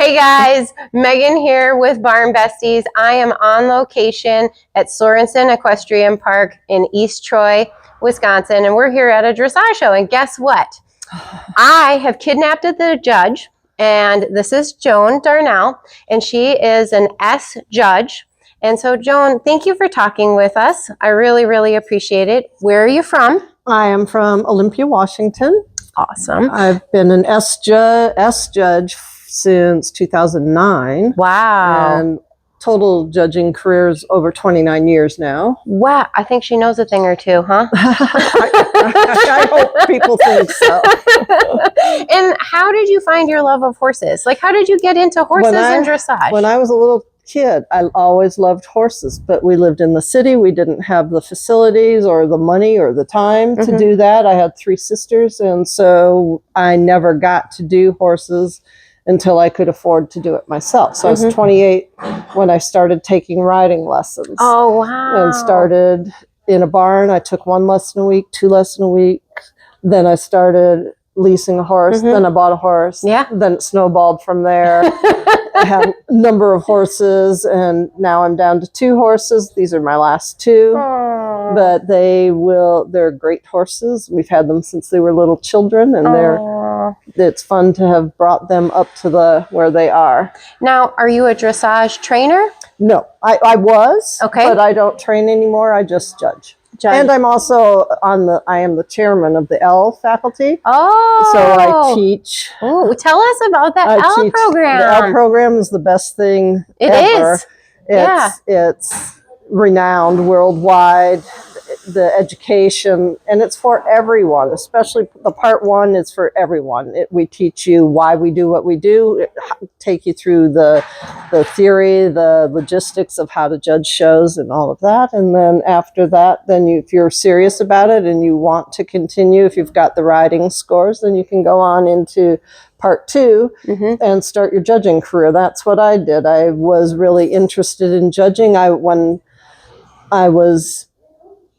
Hey guys, Megan here with Barn Besties. I am on location at Sorenson Equestrian Park in East Troy, Wisconsin, and we're here at a dressage show. And guess what? I have kidnapped the judge, and this is Joan Darnell, and she is an S judge. And so, Joan, thank you for talking with us. I really, really appreciate it. Where are you from? I am from Olympia, Washington. Awesome. I've been an S judge since 2009. Wow. And total judging career is over 29 years now. Wow. I think she knows a thing or two, huh? I hope people think so. And how did you find your love of horses? Like, how did you get into horses and dressage? When I was a little kid, I always loved horses, but we lived in the city. We didn't have the facilities or the money or the time to do that. I had 3 sisters, and so I never got to do horses until I could afford to do it myself. So I was 28 when I started taking riding lessons. Oh, wow. And started in a barn. I took 1 lesson a week, 2 lessons a week. Then I started leasing a horse. Then I bought a horse. Yeah. Then it snowballed from there. I had a number of horses, and now I'm down to 2 horses. These are my last 2. Aww. But they're great horses. We've had them since they were little children, and it's fun to have brought them up to where they are. Now, are you a dressage trainer? No, I was, okay, but I don't train anymore. I just judge. And I'm also I am the chairman of the L faculty. Oh. So I teach. Oh, tell us about that L program. The L program is the best thing ever. It's renowned worldwide, the education, and it's for everyone, especially the part 1 is for everyone. We teach you why we do what we do, take you through the theory, the logistics of how to judge shows and all of that. And then after that, if you're serious about it and you want to continue, if you've got the riding scores, then you can go on into part 2 and start your judging career. That's what I did. I was really interested in judging. When I was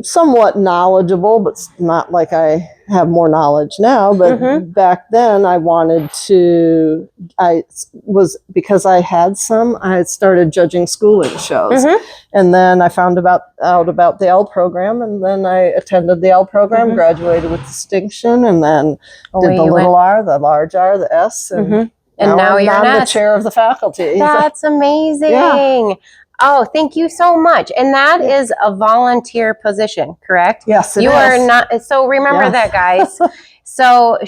somewhat knowledgeable, but not like I have more knowledge now. But back then because I had started judging schooling shows. And then I found out about the L program, and then I attended the L program, graduated with distinction, and then did the little R, the large R, the S, and now you're the chair of the faculty. That's amazing. Yeah. Oh, thank you so much. And that is a volunteer position, correct? Yes, it is. You are not. So remember that, guys. So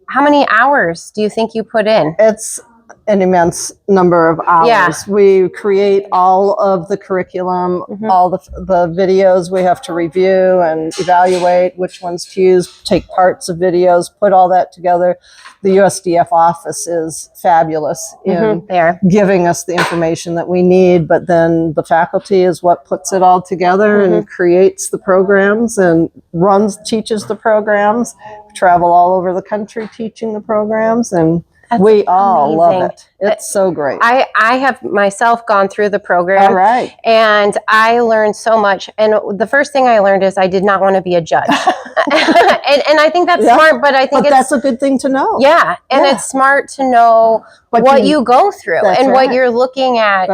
how many hours do you think you put in? It's an immense number of hours. Yeah. We create all of the curriculum, all the videos we have to review and evaluate which ones to use, take parts of videos, put all that together. The USDF office is fabulous in giving us the information that we need, but then the faculty is what puts it all together and creates the programs and teaches the programs, travel all over the country teaching the programs, and we all love it. It's so great. I have myself gone through the program. All right. And I learned so much. And the first thing I learned is I did not want to be a judge. and I think that's smart, but I think that's a good thing to know. Yeah. And it's smart to know what you go through and what you're looking at.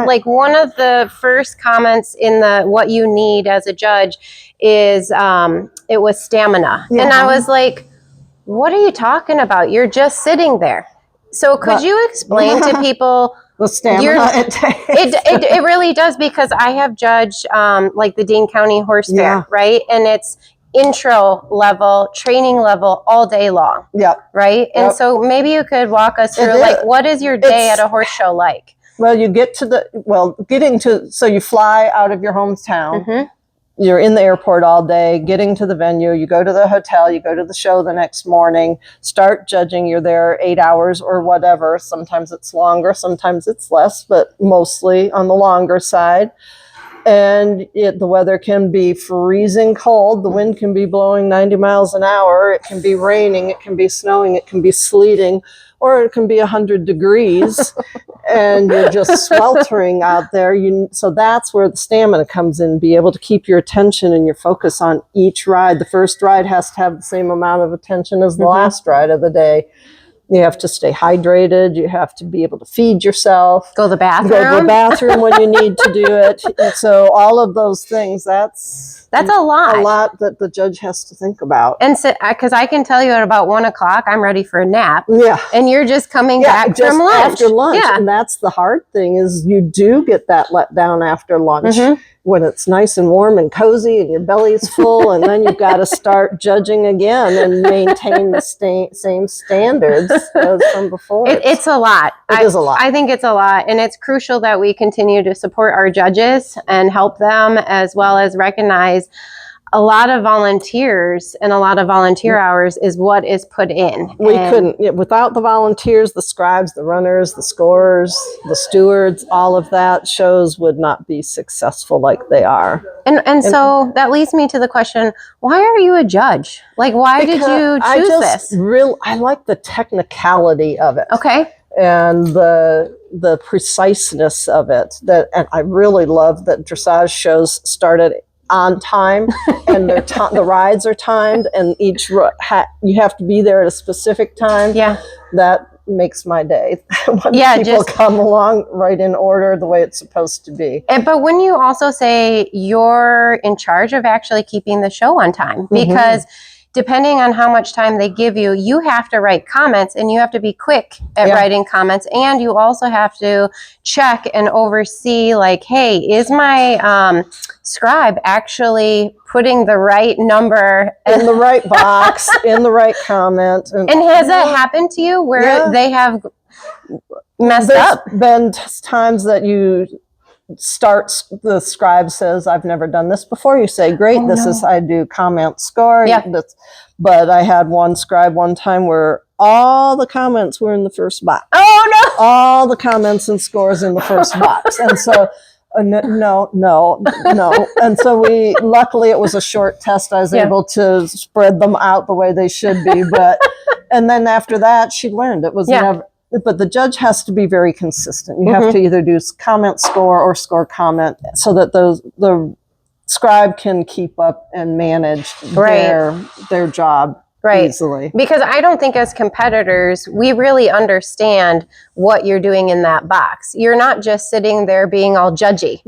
Like one of the first comments in what you need as a judge is it was stamina. Yeah. And I was like, what are you talking about? You're just sitting there. So could you explain to people the stamina it takes? It really does, because I have judged like the Dane County Horse Fair, right? And it's intro level, training level all day long. Right? And so maybe you could walk us through what is your day at a horse show like? Well, you get to so you fly out of your hometown. You're in the airport all day, getting to the venue, you go to the hotel, you go to the show the next morning, start judging, you're there 8 hours or whatever. Sometimes it's longer, sometimes it's less, but mostly on the longer side. And the weather can be freezing cold, the wind can be blowing 90 miles an hour, it can be raining, it can be snowing, it can be sleeting, or it can be 100 degrees. And you're just sweltering out there. So that's where the stamina comes in, be able to keep your attention and your focus on each ride. The first ride has to have the same amount of attention as the last ride of the day. You have to stay hydrated. You have to be able to feed yourself. Go to the bathroom. Go to the bathroom when you need to do it. And so all of those things, that's a lot. A lot that the judge has to think about. And so, because I can tell you at about 1 o'clock, I'm ready for a nap. Yeah. And you're just coming back from lunch. After lunch. Yeah. And that's the hard thing is you do get that let down after lunch when it's nice and warm and cozy and your belly's full. And then you've got to start judging again and maintain the same standards as from before. It's a lot. It is a lot. I think it's a lot. And it's crucial that we continue to support our judges and help them, as well as recognize a lot of volunteers and a lot of volunteer hours is what is put in. We couldn't, without the volunteers, the scribes, the runners, the scorers, the stewards, all of that, shows would not be successful like they are. And so that leads me to the question, why are you a judge? Like, why did you choose this? I like the technicality of it. Okay. And the preciseness of it. And I really love that dressage shows started on time, and the rides are timed, and each you have to be there at a specific time. Yeah, that makes my day. When people come along right in order the way it's supposed to be. But when you also say you're in charge of actually keeping the show on time, because depending on how much time they give you, you have to write comments, and you have to be quick at writing comments, and you also have to check and oversee, like, hey, is my scribe actually putting the right number in the right box, in the right comment? And has that happened to you where they have messed up? There's been times that you the scribe says, I've never done this before. You say, great, I do comment score. Yeah. But I had one scribe one time where all the comments were in the first box. Oh, no. All the comments and scores in the first box. And so, no. And so luckily it was a short test. I was able to spread them out the way they should be. And then after that, she learned it was never. But the judge has to be very consistent. You have to either do comment score or score comment so that the scribe can keep up and manage their job easily. Because I don't think as competitors, we really understand what you're doing in that box. You're not just sitting there being all judgy.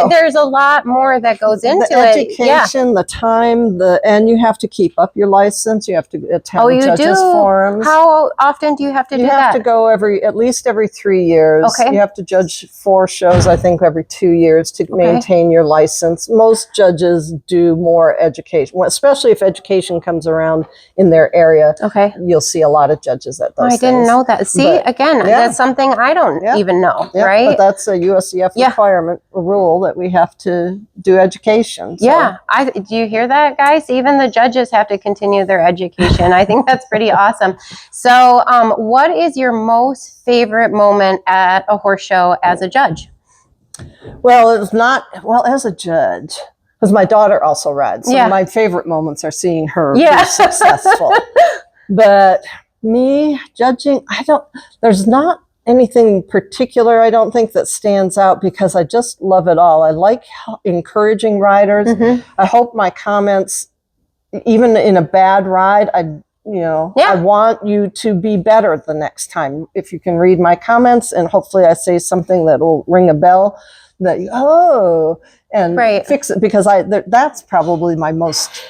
There's a lot more that goes into the education, the time, and you have to keep up your license. You have to attend judges' forums. How often do you have to do that? You have to go at least every 3 years. Okay. You have to judge 4 shows, I think, every 2 years to maintain your license. Most judges do more education, especially if education comes around in their area. Okay. You'll see a lot of judges at those things. I didn't know that. See, that's something I don't even know, right? But that's a USCF requirement, a rule that we have to do education. So. Yeah. Do you hear that, guys? Even the judges have to continue their education. I think that's pretty awesome. So what is your most favorite moment at a horse show as a judge? Well, as a judge, because my daughter also rides. So my favorite moments are seeing her be successful. But me judging, there's not anything particular, I don't think, that stands out because I just love it all. I like encouraging riders. I hope my comments, even in a bad ride, I want you to be better the next time. If you can read my comments and hopefully I say something that will ring a bell that and fix it, because that's probably my most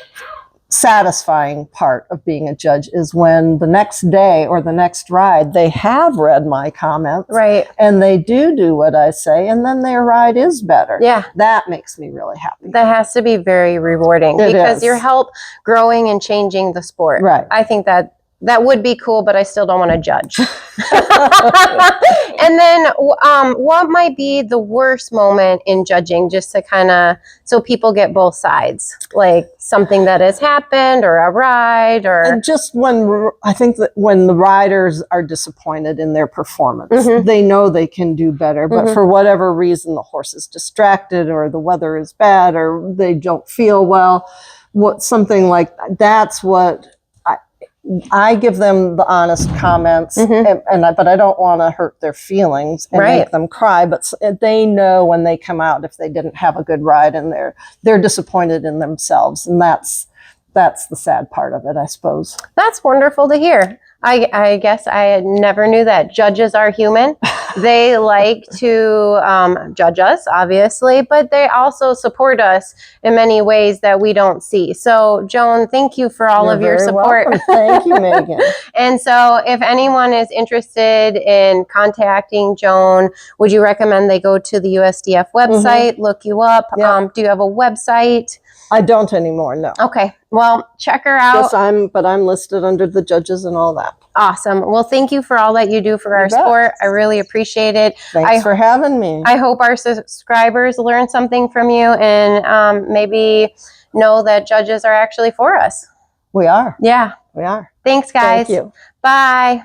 satisfying part of being a judge is when the next day or the next ride they have read my comments and they do what I say, and then their ride is better. That makes me really happy. That has to be very rewarding because you help growing and changing the sport. I think that would be cool, but I still don't want to judge. And then what might be the worst moment in judging, just to so people get both sides, like something that has happened or a ride or... And just I think that when the riders are disappointed in their performance, they know they can do better, but for whatever reason, the horse is distracted or the weather is bad or they don't feel well, something like that's what... I give them the honest comments, but I don't want to hurt their feelings and make them cry. But they know when they come out if they didn't have a good ride, and they're disappointed in themselves, and that's the sad part of it, I suppose. That's wonderful to hear. I guess I never knew that. Judges are human. They like to judge us, obviously, but they also support us in many ways that we don't see. So, Joan, thank you for all of your support. Welcome. Thank you, Megan. And so if anyone is interested in contacting Joan, would you recommend they go to the USDF website, look you up? Yep. Do you have a website? I don't anymore, no. Okay, well, check her out. Yes, I'm listed under the judges and all that. Awesome. Well, thank you for all that you do for our sport. I really appreciate it. Thanks for having me. I hope our subscribers learn something from you and maybe know that judges are actually for us. We are. Yeah. We are. Thanks, guys. Thank you. Bye.